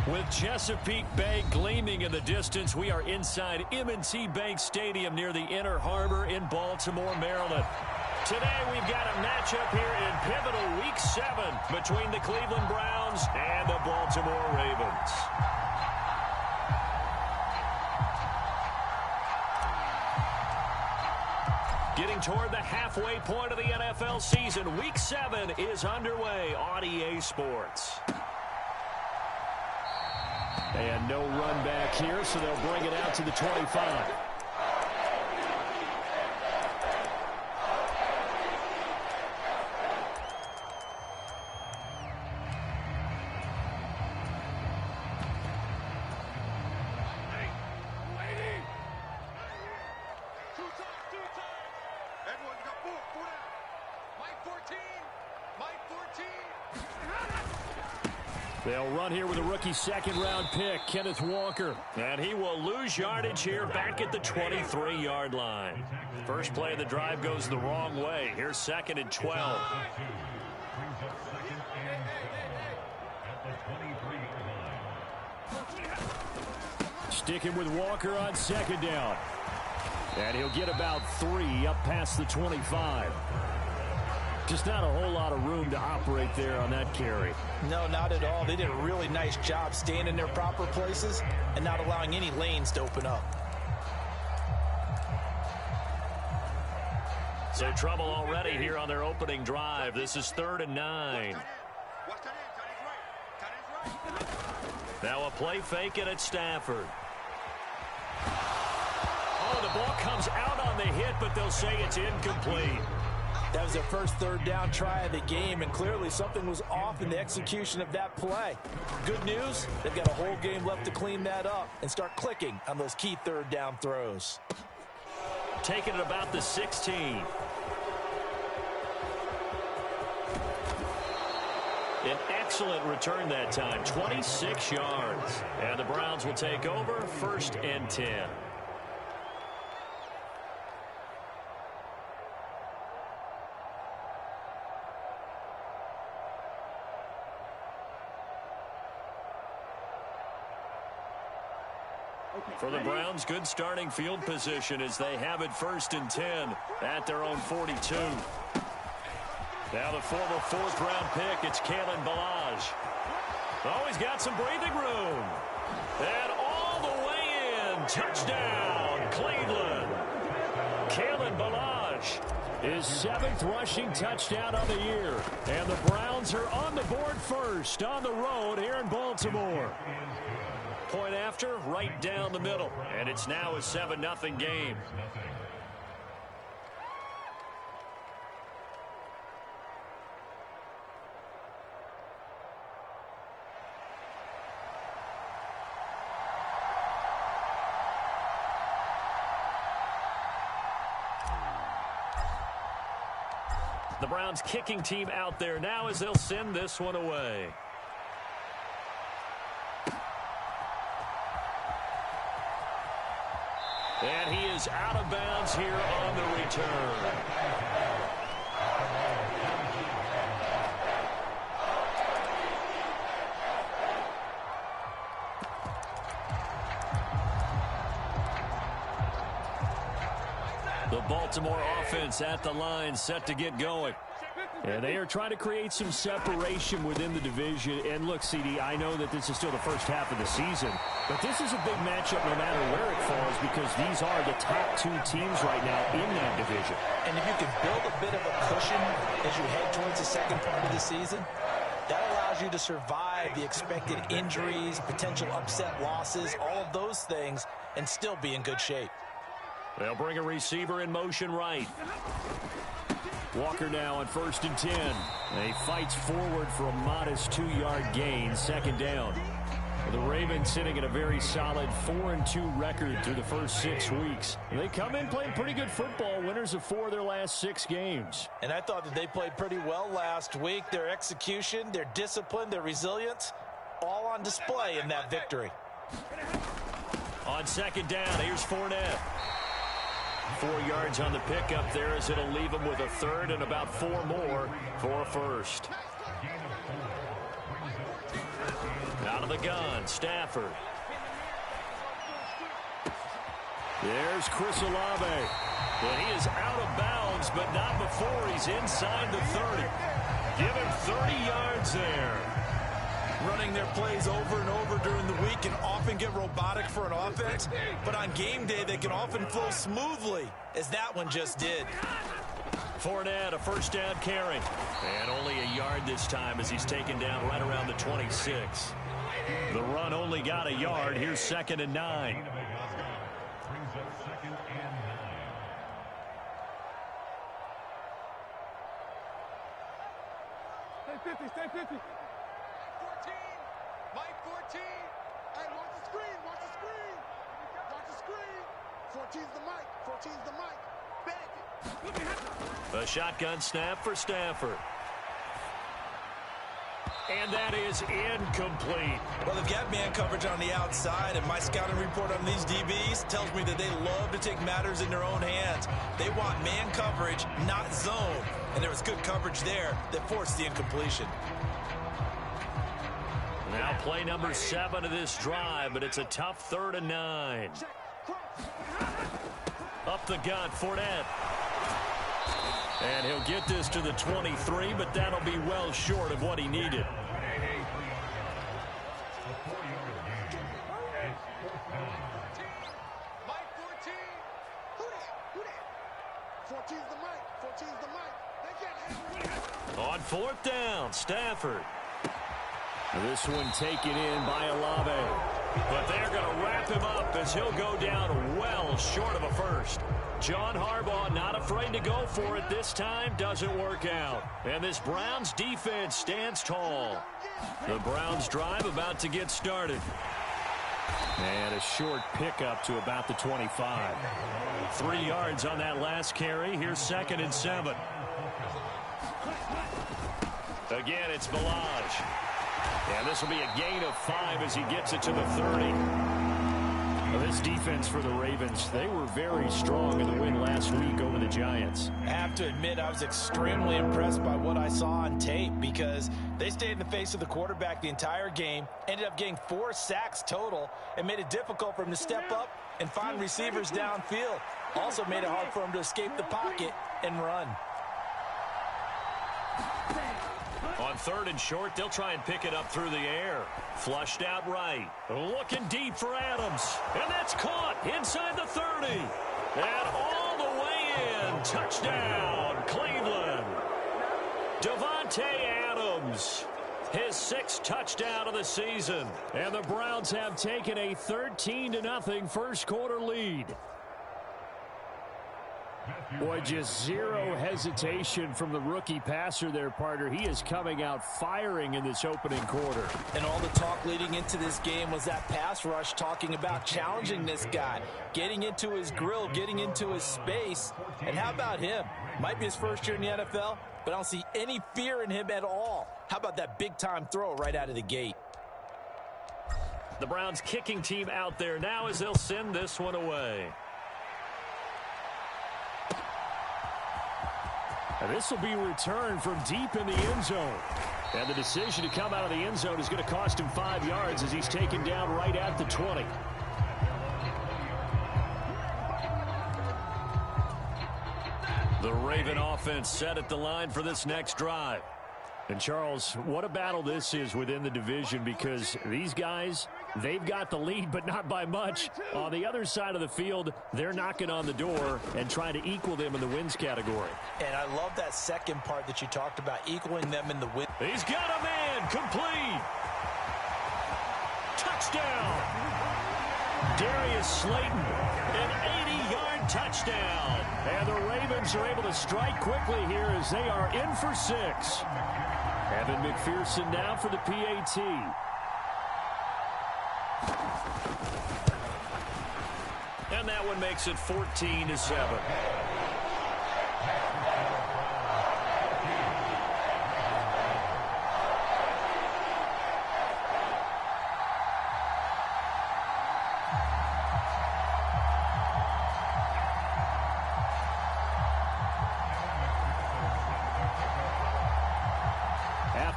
With Chesapeake Bay gleaming in the distance, we are inside M&T Bank Stadium near the Inner Harbor in Baltimore, Maryland. Today we've got a matchup here in pivotal Week 7 between the Cleveland Browns and the Baltimore Ravens. Getting toward the halfway point of the NFL season, Week 7 is underway on EA Sports. And no run back here, so they'll bring it out to the 25. They'll run here with a rookie second-round pick, Kenneth Walker. And he will lose yardage here back at the 23-yard line. First play of the drive goes the wrong way. Here's 2nd and 12. Sticking with Walker on 2nd down. And he'll get about 3 up past the 25. Just not a whole lot of room to operate there on that carry. No, not at all. They did a really nice job staying in their proper places and not allowing any lanes to open up. So trouble already here on their opening drive. This is 3rd and 9. Now a play fake it at Stafford. Oh, the ball comes out on the hit, but they'll say it's incomplete. That was their first 3rd down try of the game, and clearly something was off in the execution of that play. Good news, they've got a whole game left to clean that up and start clicking on those key 3rd down throws. Taking it about the 16. An excellent return that time, 26 yards. And the Browns will take over, 1st and 10. For the Browns, good starting field position as they have it 1st and 10 at their own 42. Now the former 4th-round pick, it's Kalen Ballage. Oh, he's got some breathing room. And all the way in. Touchdown, Cleveland. Kalen Ballage, his 7th rushing touchdown of the year. And the Browns are on the board first on the road here in Baltimore. Point after, right down the middle. And it's now a 7-0 game. The Browns kicking team out there now as they'll send this one away. And he is out of bounds here on the return. The Baltimore offense at the line, set to get going. And they are trying to create some separation within the division. And look, CD, I know that this is still the first half of the season, but this is a big matchup no matter where it falls because these are the top 2 teams right now in that division. And if you can build a bit of a cushion as you head towards the second part of the season, that allows you to survive the expected injuries, potential upset losses, all of those things, and still be in good shape. They'll bring a receiver in motion right. Walker now on 1st and 10. And he fights forward for a modest 2-yard gain, 2nd down. The Ravens sitting at a very solid 4-2 record through the first 6 weeks. They come in playing pretty good football, winners of 4 of their last 6 games. And I thought that they played pretty well last week. Their execution, their discipline, their resilience, all on display in that victory. On 2nd down, here's Fournette. 4 yards on the pickup there as it'll leave him with a 3rd and about 4 more for a 1st. Now Out of the gun, Stafford. There's Chris Olave. And he is out of bounds, but not before he's inside the 30. Give him 30 yards there. Running their plays over and over during the week can often get robotic for an offense, but on game day they can often flow smoothly, as that one just did. Fournette, a first down carry. And only a yard this time as he's taken down right around the 26. The run only got a yard. Here's 2nd and 9. Stay 50. 14. Mike 14. Hey, watch the screen. Watch the screen. Watch the screen. 14's the Mike. 14's the Mike. Bag it. A shotgun snap for Stafford. And that is incomplete. Well, they've got man coverage on the outside, and my scouting report on these DBs tells me that they love to take matters in their own hands. They want man coverage, not zone. And there was good coverage there that forced the incompletion. Now play number 7 of this drive, but it's a tough 3rd and 9. Up the gut, Fournette. And he'll get this to the 23, but that'll be well short of what he needed. Mike 14. Who that? 14's the Mike. 14's the Mike. They can't handle it. On 4th down, Stafford. This one taken in by Olave. But they're going to wrap him up as he'll go down well short of a first. John Harbaugh not afraid to go for it this time. Doesn't work out. And this Browns defense stands tall. The Browns drive about to get started. And a short pickup to about the 25. 3 yards on that last carry. Here's 2nd and 7. Again, it's Balaj. And this will be a gain of 5 as he gets it to the 30. Well, this defense for the Ravens, they were very strong in the win last week over the Giants. I have to admit, I was extremely impressed by what I saw on tape because they stayed in the face of the quarterback the entire game, ended up getting 4 sacks total, and made it difficult for him to step up and find receivers downfield. Also made it hard for him to escape the pocket and run. On 3rd and short, they'll try and pick it up through the air. Flushed out right. Looking deep for Adams. And that's caught inside the 30. And all the way in. Touchdown, Cleveland. Davante Adams. His 6th touchdown of the season. And the Browns have taken a 13-0 first quarter lead. Boy, just zero hesitation from the rookie passer there, partner. He is coming out firing in this opening quarter. And all the talk leading into this game was that pass rush talking about challenging this guy, getting into his grill, getting into his space. And how about him? Might be his first year in the NFL, but I don't see any fear in him at all. How about that big-time throw right out of the gate? The Browns kicking team out there now as they'll send this one away. And this will be returned from deep in the end zone. And the decision to come out of the end zone is going to cost him 5 yards as he's taken down right at the 20. The Raven offense set at the line for this next drive. And Charles, what a battle this is within the division because these guys, they've got the lead, but not by much. On the other side of the field, they're knocking on the door and trying to equal them in the wins category. And I love that second part that you talked about, equaling them in the win. He's got a man, complete. Touchdown. Darius Slayton, an 80-yard touchdown. And the Ravens are able to strike quickly here as they are in for 6. Evan McPherson now for the PAT. And that one makes it 14-7.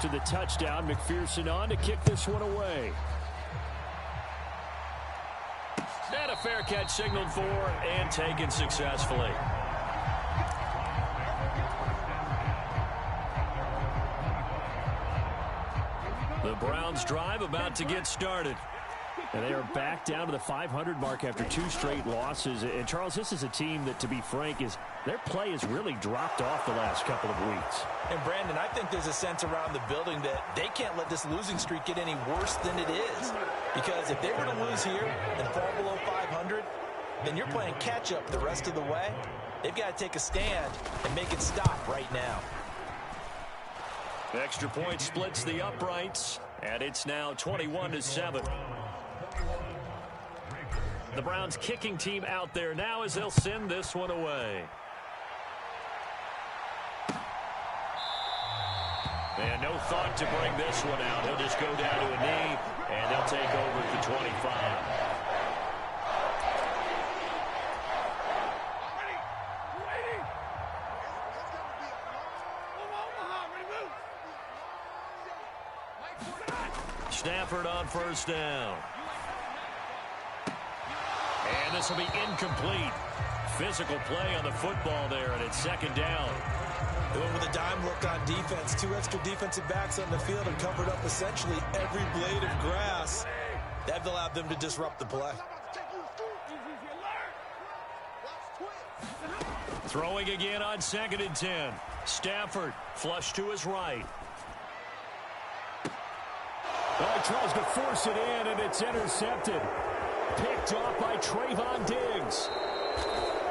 after the touchdown. McPherson on to kick this one away. And a fair catch signaled for and taken successfully. The Browns drive about to get started. And they are back down to the 500 mark after 2 straight losses. And, Charles, this is a team that, to be frank, their play has really dropped off the last couple of weeks. And, Brandon, I think there's a sense around the building that they can't let this losing streak get any worse than it is. Because if they were to lose here and fall below 500, then you're playing catch-up the rest of the way. They've got to take a stand and make it stop right now. Extra point splits the uprights, and it's now 21-7. The Browns kicking team out there now as they'll send this one away. And no thought to bring this one out. He'll just go down to a knee, and they'll take over at the 25. Stafford on first down. And this will be incomplete. Physical play on the football there, and it's second down. Going with a dime look on defense. 2 extra defensive backs on the field and covered up essentially every blade of grass. That allowed them to disrupt the play. Throwing again on 2nd and 10. Stafford flush to his right. Oh, he tries to force it in, and it's intercepted. Picked off by Trayvon Diggs.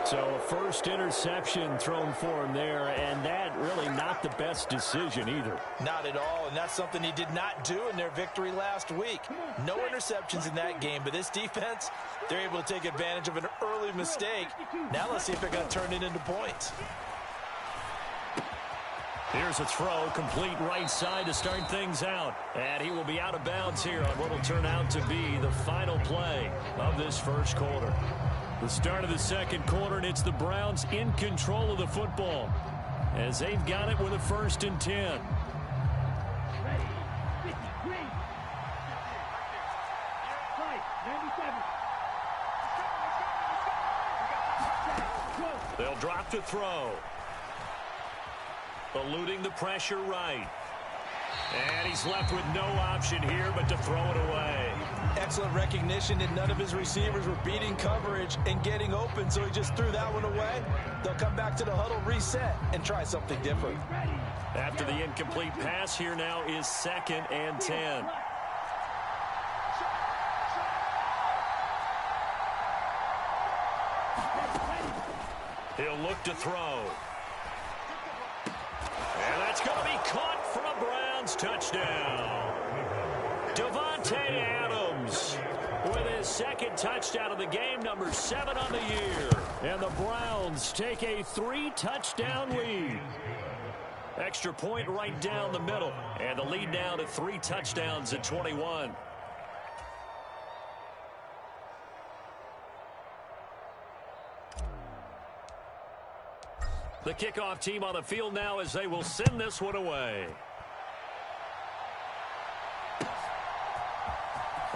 So a first interception thrown for him there, and that really not the best decision either. Not at all, and that's something he did not do in their victory last week. No interceptions in that game, but this defense, they're able to take advantage of an early mistake. Now let's see if they're going to turn it into points. Here's a throw, complete right side to start things out. And he will be out of bounds here on what will turn out to be the final play of this first quarter. The start of the second quarter, and it's the Browns in control of the football as they've got it with a 1st and 10. They'll drop to throw. Eluding the pressure right. And he's left with no option here but to throw it away. Excellent recognition that none of his receivers were beating coverage and getting open, so he just threw that one away. They'll come back to the huddle, reset, and try something different. After the incomplete pass, here now is 2nd and 10. He'll look to throw. And that's going to be caught for a Browns touchdown. Davante Adams with his 2nd touchdown of the game, number 7 on the year. And the Browns take a 3-touchdown lead. Extra point right down the middle. And the lead now to 3 touchdowns at 21. The kickoff team on the field now as they will send this one away.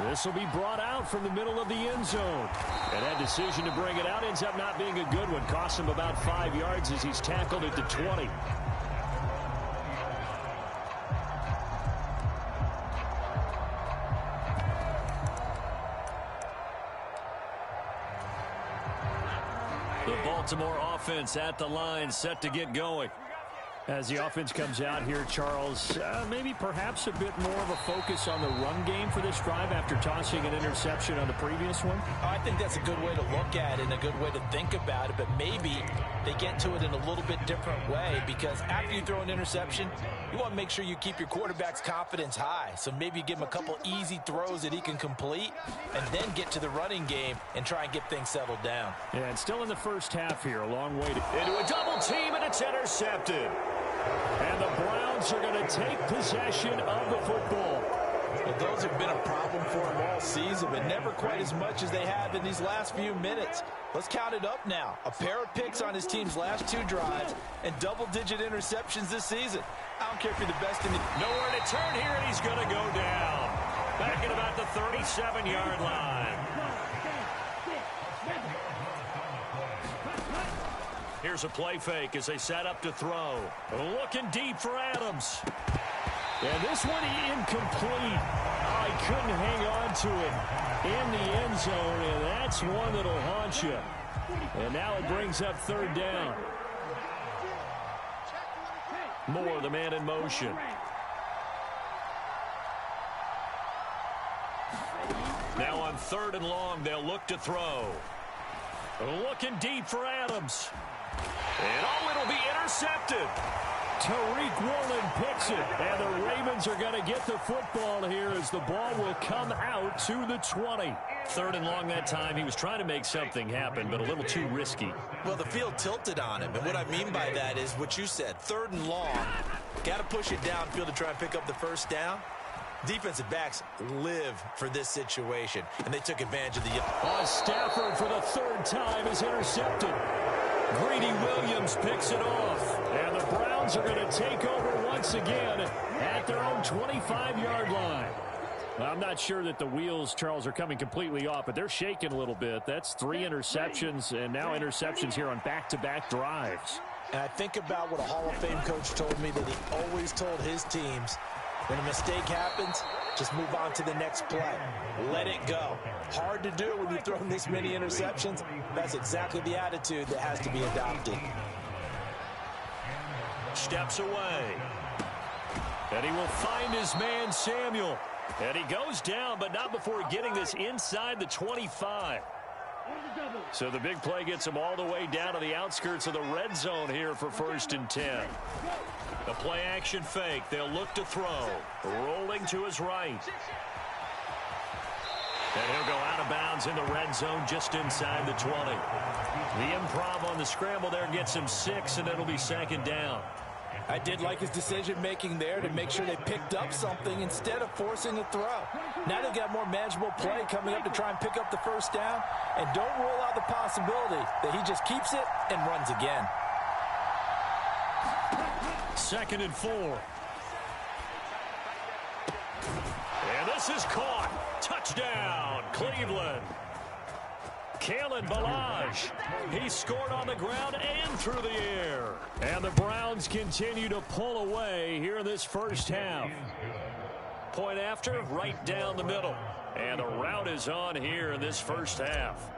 This will be brought out from the middle of the end zone. And that decision to bring it out ends up not being a good one. Cost him about 5 yards as he's tackled at the 20. The Baltimore offense at the line, set to get going. As the offense comes out here, Charles, maybe perhaps a bit more of a focus on the run game for this drive after tossing an interception on the previous one? I think that's a good way to look at it and a good way to think about it, but maybe they get to it in a little bit different way, because after you throw an interception, you want to make sure you keep your quarterback's confidence high. So maybe you give him a couple easy throws that he can complete and then get to the running game and try and get things settled down. Yeah, and still in the first half here, a long way to into a double team, and it's intercepted. And the Browns are going to take possession of the football. Well, those have been a problem for them all season, but never quite as much as they have in these last few minutes. Let's count it up now. A pair of picks on his team's last 2 drives and double-digit interceptions this season. I don't care if you're the best in the... Nowhere to turn here, and he's going to go down. Back at about the 37-yard line. Here's a play fake as they set up to throw. Looking deep for Adams. And this one incomplete. Oh, he couldn't hang on to it in the end zone, and that's one that'll haunt you. And now it brings up third down. Moore, the man in motion. Now on 3rd and long, they'll look to throw. Looking deep for Adams. And oh, it'll be intercepted. Tariq Woolen picks it, and the Ravens are going to get the football here as the ball will come out to the 20. 3rd and long that time. He was trying to make something happen, but a little too risky. Well, the field tilted on him, and what I mean by that is what you said. 3rd and long, got to push it downfield to try and pick up the first down. Defensive backs live for this situation, and they took advantage of the... Stafford for the 3rd time is intercepted. Greedy Williams picks it off, and the Browns are going to take over once again at their own 25-yard line. I'm not sure that the wheels, Charles, are coming completely off, but they're shaking a little bit. That's 3 interceptions, and now interceptions here on back-to-back drives. And I think about what a Hall of Fame coach told me that he always told his teams, when a mistake happens, just move on to the next play. Let it go. Hard to do when you've thrown this many interceptions. That's exactly the attitude that has to be adopted. Steps away. And he will find his man, Samuel. And he goes down, but not before getting this inside the 25. So the big play gets him all the way down to the outskirts of the red zone here for 1st and 10. The play action fake. They'll look to throw. Rolling to his right. And he'll go out of bounds in the red zone just inside the 20. The improv on the scramble there gets him 6, and it'll be 2nd down. I did like his decision-making there to make sure they picked up something instead of forcing a throw. Now they've got more manageable play coming up to try and pick up the first down. And don't rule out the possibility that he just keeps it and runs again. 2nd and 4. And this is caught. Touchdown, Cleveland. Kalen Ballage. He scored on the ground and through the air. And the Browns continue to pull away here in this first half. Point after, right down the middle. And the route is on here in this first half.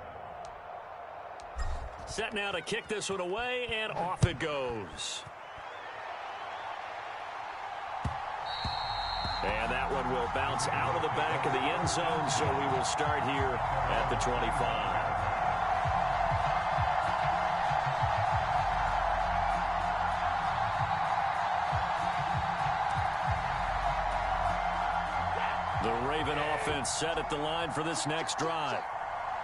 Set now to kick this one away, and off it goes. And that one will bounce out of the back of the end zone, so we will start here at the 25. The Raven offense set at the line for this next drive.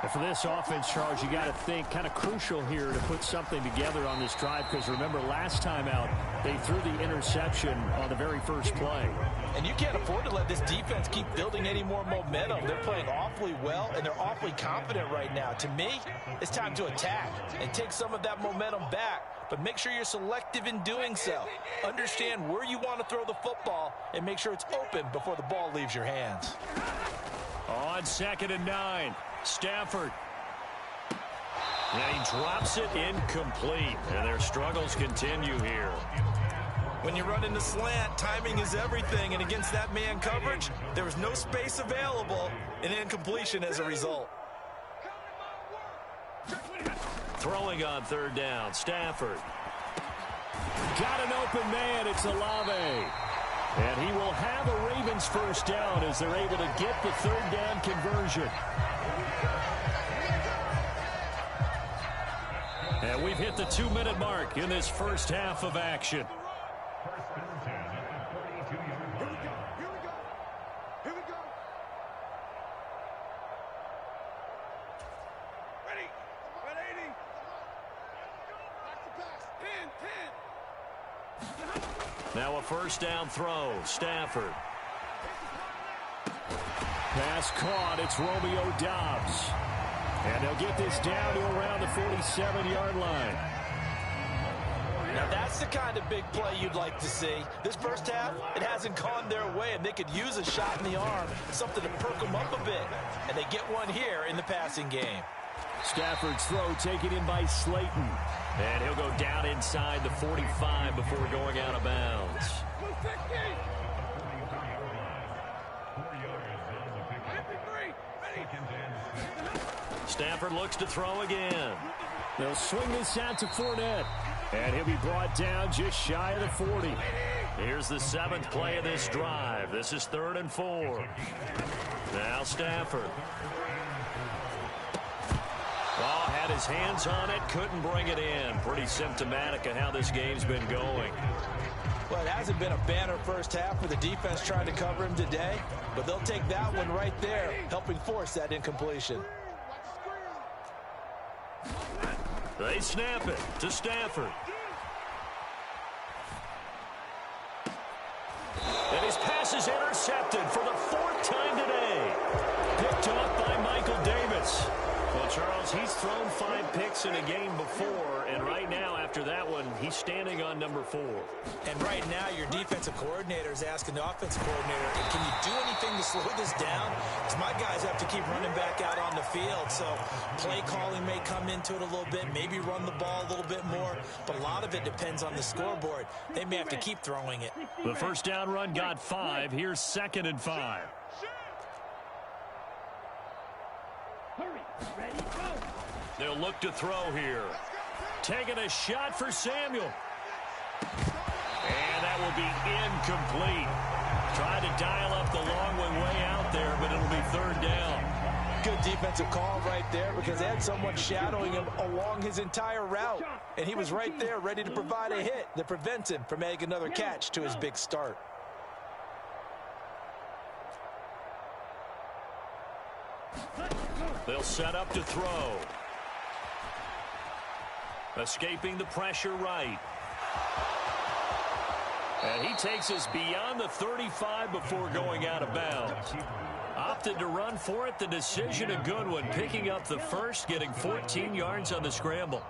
And for this offense, Charles, you got to think kind of crucial here to put something together on this drive, because remember last time out they threw the interception on the very first play. And you can't afford to let this defense keep building any more momentum. They're playing awfully well, and they're awfully confident right now. To me, it's time to attack and take some of that momentum back, but make sure you're selective in doing so. Understand where you want to throw the football and make sure it's open before the ball leaves your hands. On 2nd and 9, Stafford. And he drops it incomplete, and their struggles continue here. When you run in the slant, timing is everything, and against that man coverage, there was no space available, and incompletion as a result. Throwing on 3rd down, Stafford. Got an open man, it's Olave. And he will have a Ravens first down as they're able to get the 3rd down conversion. And we've hit the 2-minute mark in this first half of action. Now a first down throw, Stafford. Pass caught, it's Romeo Doubs. And they'll get this down to around the 47-yard line. Now That's the kind of big play you'd like to see. This first half, it hasn't gone their way, and they could use a shot in the arm, something to perk them up a bit. And they get one here in the passing game. Stafford's throw taken in by Slayton. And he'll go down inside the 45 before going out of bounds. Stafford looks to throw again. They'll swing this out to Fournette. And he'll be brought down just shy of the 40. Here's the 7th play of this drive. This is 3rd and 4. Now Stafford. Oh, had his hands on it, couldn't bring it in. Pretty symptomatic of how this game's been going. Well, it hasn't been a banner first half for the defense trying to cover him today, but they'll take that one right there, helping force that incompletion. They snap it to Stafford. And his pass is intercepted for the 4th time today. Picked off by Michael Davis. Well, Charles, he's thrown 5 picks in a game before, and right now, after that one, he's standing on number 4. And right now, your defensive coordinator is asking the offensive coordinator, can you do anything to slow this down? Because my guys have to keep running back out on the field, so play calling may come into it a little bit, maybe run the ball a little bit more, but a lot of it depends on the scoreboard. They may have to keep throwing it. The first down run got 5. Here's 2nd and 5. They'll look to throw here. Taking a shot for Samuel. And that will be incomplete. Tried to dial up the long way out there, but it'll be 3rd down. Good defensive call right there because they had someone shadowing him along his entire route. And he was right there ready to provide a hit that prevents him from making another catch to his big start. They'll set up to throw. Escaping the pressure right. And he takes us beyond the 35 before going out of bounds. Opted to run for it. The decision a good one. Picking up the first, getting 14 yards on the scramble.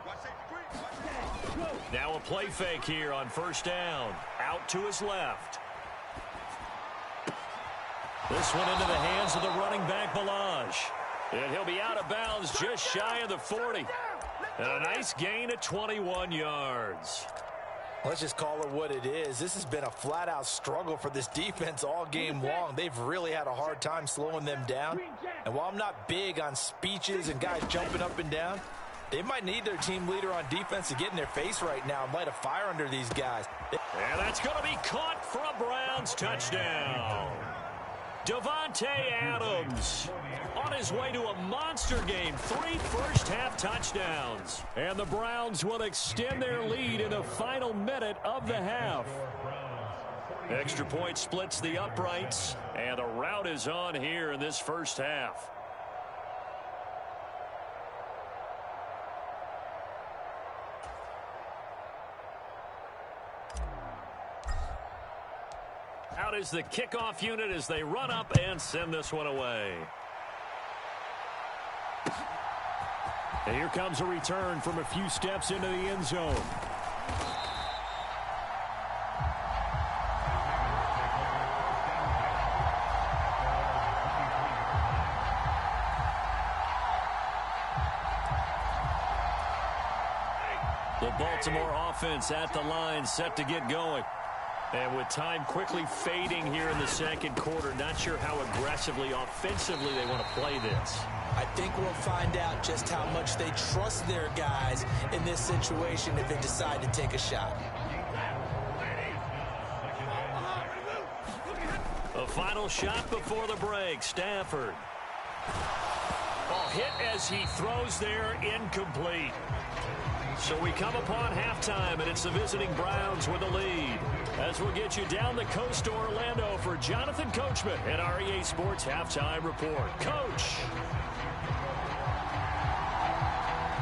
Now a play fake here on 1st down. Out to his left. This one into the hands of the running back, Balaj. And he'll be out of bounds just shy of the 40. And a nice gain of 21 yards. Let's just call it what it is. This has been a flat-out struggle for this defense all game long. They've really had a hard time slowing them down. And while I'm not big on speeches and guys jumping up and down, they might need their team leader on defense to get in their face right now and light a fire under these guys. And that's going to be caught for a Browns touchdown. Davante Adams on his way to a monster game. 3 first-half touchdowns. And the Browns will extend their lead in the final minute of the half. Extra point splits the uprights. And the rout is on here in this first half. Out is the kickoff unit as they run up and send this one away. And here comes a return from a few steps into the end zone. The Baltimore offense at the line, set to get going. And with time quickly fading here in the second quarter, not sure how aggressively, offensively they want to play this. I think we'll find out just how much they trust their guys in this situation if they decide to take a shot. A final shot before the break. Stafford. Oh, hit as he throws there, incomplete. So we come upon halftime, and it's the visiting Browns with the lead. As we'll get you down the coast to Orlando for Jonathan Coachman at our EA Sports Halftime Report. Coach.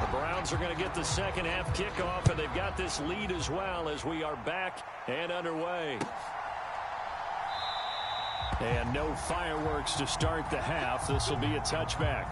The Browns are going to get the second half kickoff, and they've got this lead as well as we are back and underway. And no fireworks to start the half. This will be a touchback.